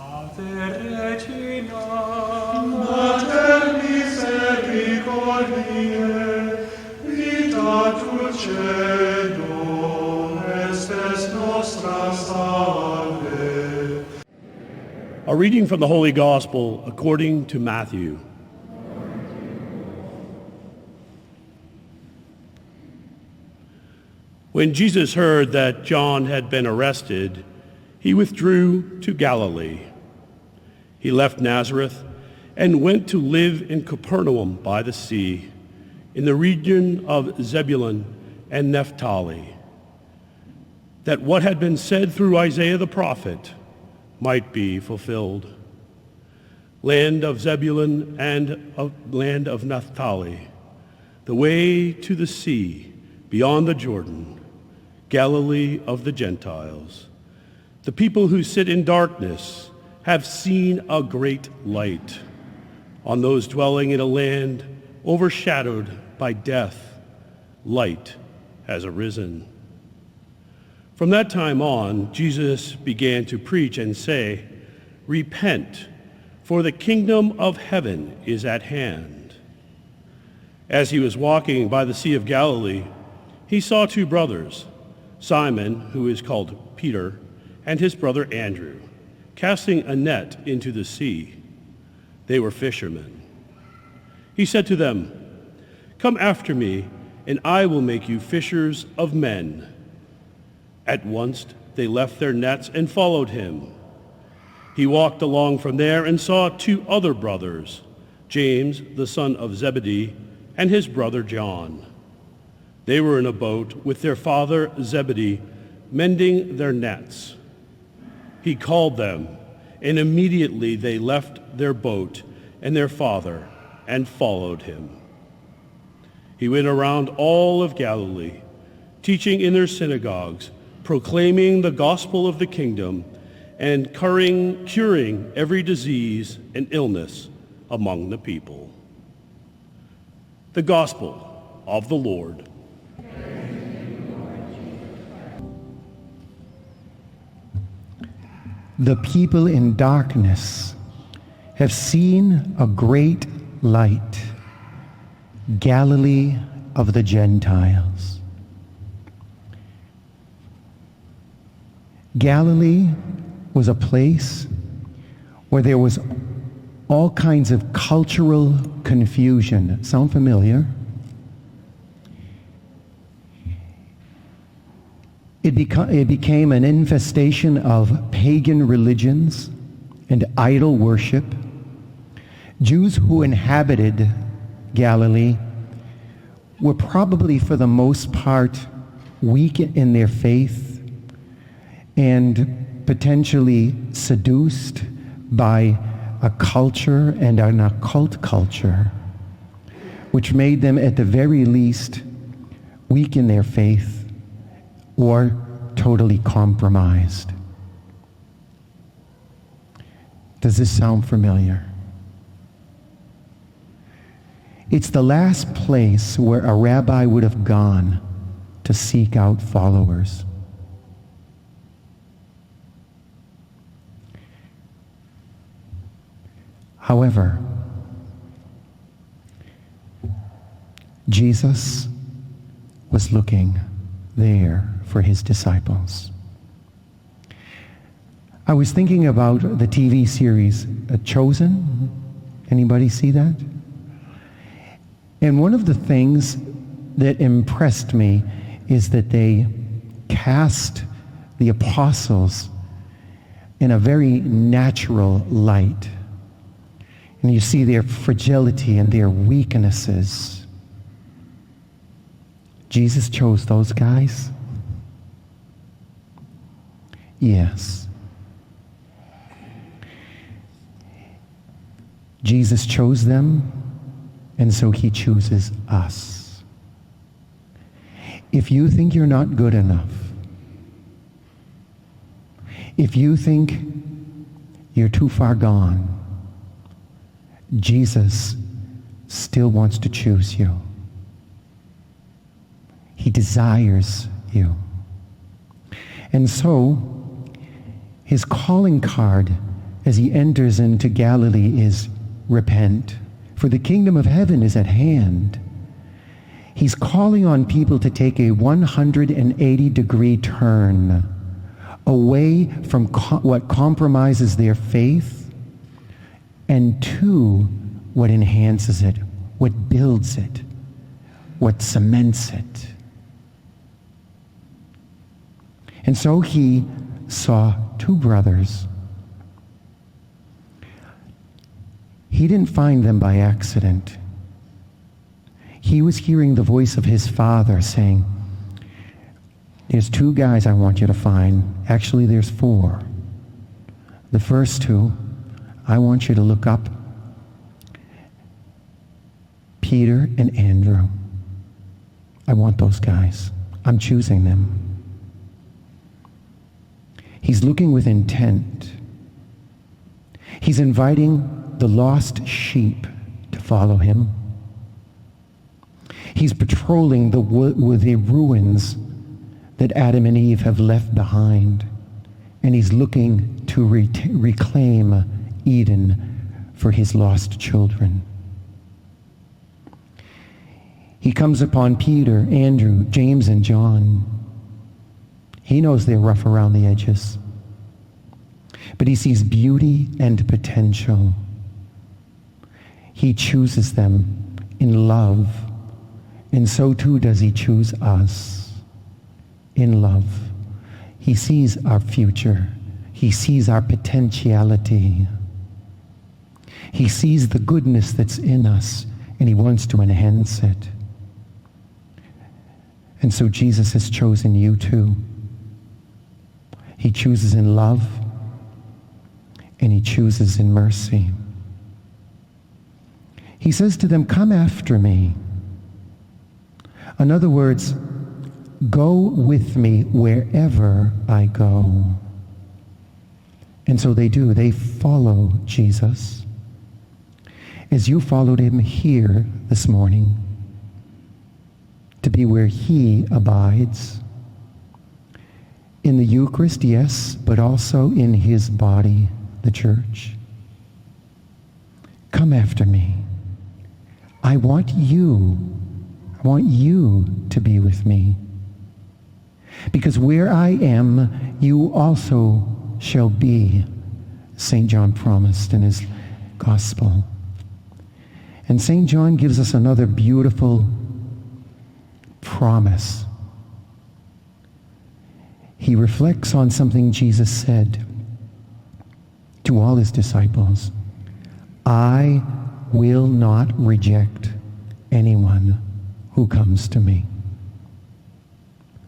Ave Regina, Mater misericordiae, vita dulcedo, estes nostra salve. A reading from the Holy Gospel according to Matthew. When Jesus heard that John had been arrested, he withdrew to Galilee. He left Nazareth and went to live in Capernaum by the sea, in the region of Zebulun and Naphtali, that what had been said through Isaiah the prophet might be fulfilled. Land of Zebulun and land of Naphtali, the way to the sea beyond the Jordan, Galilee of the Gentiles. The people who sit in darkness have seen a great light. On those dwelling in a land overshadowed by death, light has arisen. From that time on, Jesus began to preach and say, "Repent, for the kingdom of heaven is at hand." As he was walking by the Sea of Galilee, he saw two brothers, Simon, who is called Peter, and his brother Andrew, casting a net into the sea. They were fishermen. He said to them, "Come after me, and I will make you fishers of men." At once they left their nets and followed him. He walked along from there and saw two other brothers, James, the son of Zebedee, and his brother John. They were in a boat with their father Zebedee, mending their nets. He called them, and immediately they left their boat and their father and followed him. He went around all of Galilee, teaching in their synagogues, proclaiming the gospel of the kingdom, and curing every disease and illness among the people. The gospel of the Lord. The people in darkness have seen a great light, Galilee of the Gentiles. Galilee was a place where there was all kinds of cultural confusion. Sound familiar? It became an infestation of pagan religions and idol worship. Jews who inhabited Galilee were probably, for the most part, weak in their faith and potentially seduced by a culture and an occult culture, which made them, at the very least, weak in their faith or totally compromised. Does this sound familiar? It's the last place where a rabbi would have gone to seek out followers. However, Jesus was looking there for his disciples. I was thinking about the TV series Chosen. Anybody see that? And one of the things that impressed me is that they cast the apostles in a very natural light. And you see their fragility and their weaknesses. Jesus chose those guys? Yes. Jesus chose them, and so he chooses us. If you think you're not good enough, if you think you're too far gone, Jesus still wants to choose you. He desires you. And so, his calling card as he enters into Galilee is repent, for the kingdom of heaven is at hand. He's calling on people to take a 180-degree turn away from what compromises their faith and to what enhances it, what builds it, what cements it. And so he saw two brothers. He didn't find them by accident. He was hearing the voice of his Father saying, there's two guys I want you to find. Actually, there's four. The first two, I want you to look up Peter and Andrew. I want those guys. I'm choosing them. He's looking with intent. He's inviting the lost sheep to follow him. He's patrolling the ruins that Adam and Eve have left behind. And he's looking to reclaim Eden for his lost children. He comes upon Peter, Andrew, James, and John. He knows they're rough around the edges. But he sees beauty and potential. He chooses them in love. And so too does he choose us in love. He sees our future. He sees our potentiality. He sees the goodness that's in us, and he wants to enhance it. And so Jesus has chosen you too. He chooses in love, and he chooses in mercy. He says to them, come after me. In other words, go with me wherever I go. And so they do. They follow Jesus. As you followed him here this morning, to be where he abides. In the Eucharist, yes, but also in his body, the church. Come after me. I want you to be with me. Because where I am, you also shall be, St. John promised in his gospel. And St. John gives us another beautiful promise. He reflects on something Jesus said to all his disciples. I will not reject anyone who comes to me.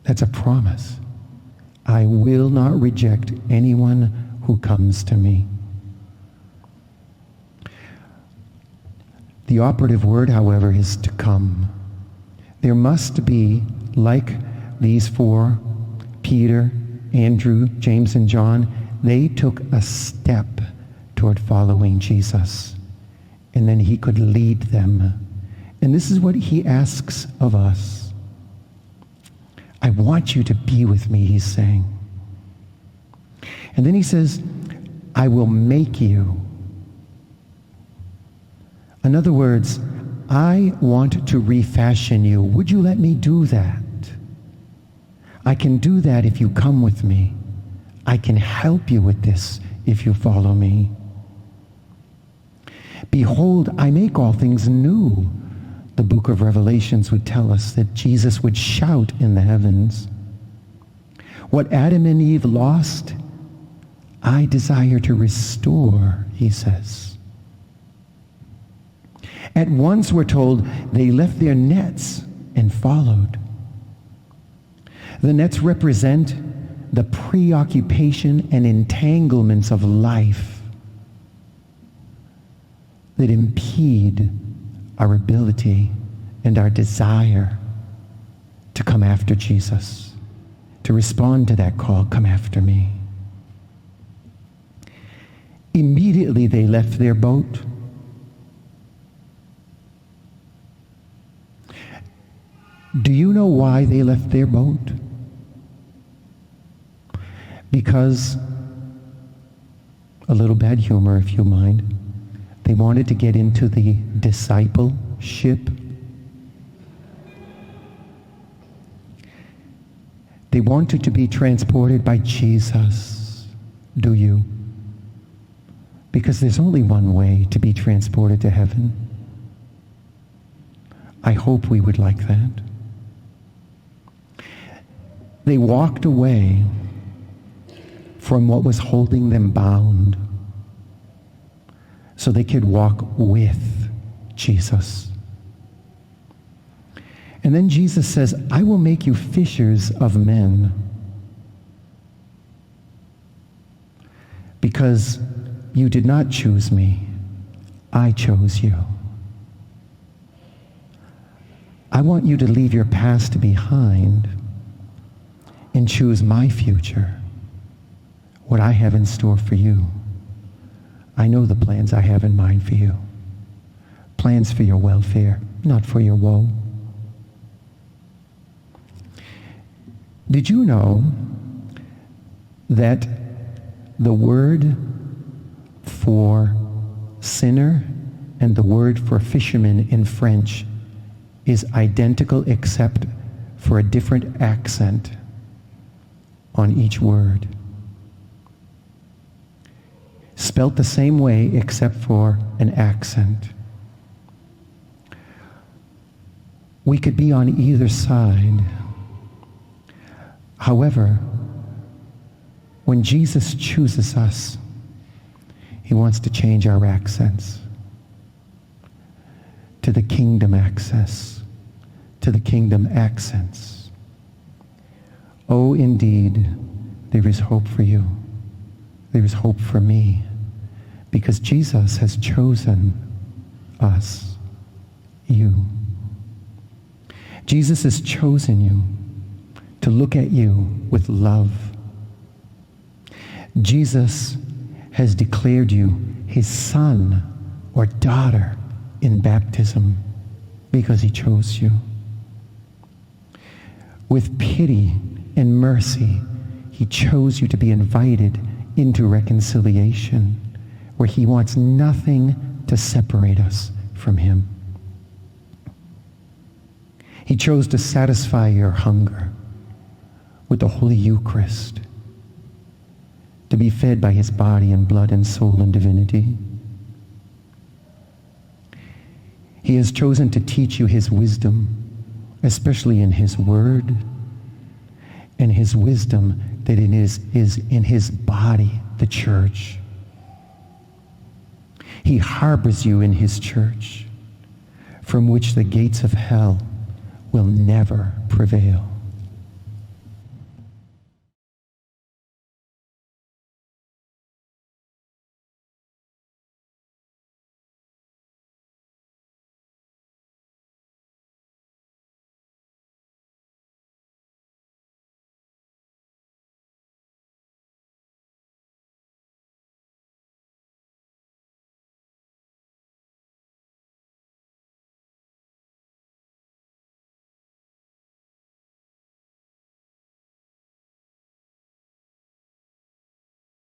That's a promise. I will not reject anyone who comes to me. The operative word, however, is to come. There must be, like these four, Peter, Andrew, James, and John, they took a step toward following Jesus. And then he could lead them. And this is what he asks of us. I want you to be with me, he's saying. And then he says, I will make you. In other words, I want to refashion you. Would you let me do that? I can do that if you come with me. I can help you with this if you follow me. Behold, I make all things new. The book of Revelations would tell us that Jesus would shout in the heavens. What Adam and Eve lost, I desire to restore, he says. At once, we're told, they left their nets and followed. The nets represent the preoccupation and entanglements of life that impede our ability and our desire to come after Jesus, to respond to that call, come after me. Immediately they left their boat. Do you know why they left their boat? Because a little bad humor if you mind. They wanted to get into the discipleship. They wanted to be transported by Jesus. Do you? Because there's only one way to be transported to heaven. I hope we would like that. They walked away from what was holding them bound so they could walk with Jesus. And then Jesus says, I will make you fishers of men. Because you did not choose me, I chose you. I want you to leave your past behind and choose my future, what I have in store for you. I know the plans I have in mind for you. Plans for your welfare, not for your woe. Did you know that the word for sinner and the word for fisherman in French is identical except for a different accent on each word? Spelt the same way except for an accent. We could be on either side. However, when Jesus chooses us, he wants to change our accents to the kingdom access, to the kingdom accents. Oh, indeed, there is hope for you. There is hope for me, because Jesus has chosen us, you. Jesus has chosen you to look at you with love. Jesus has declared you his son or daughter in baptism because he chose you. With pity and mercy, he chose you to be invited into reconciliation, where he wants nothing to separate us from him. He chose to satisfy your hunger with the Holy Eucharist, to be fed by his body and blood and soul and divinity. He has chosen to teach you his wisdom, especially in his word, and his wisdom that it is in his body, the church. He harbors you in his church, from which the gates of hell will never prevail.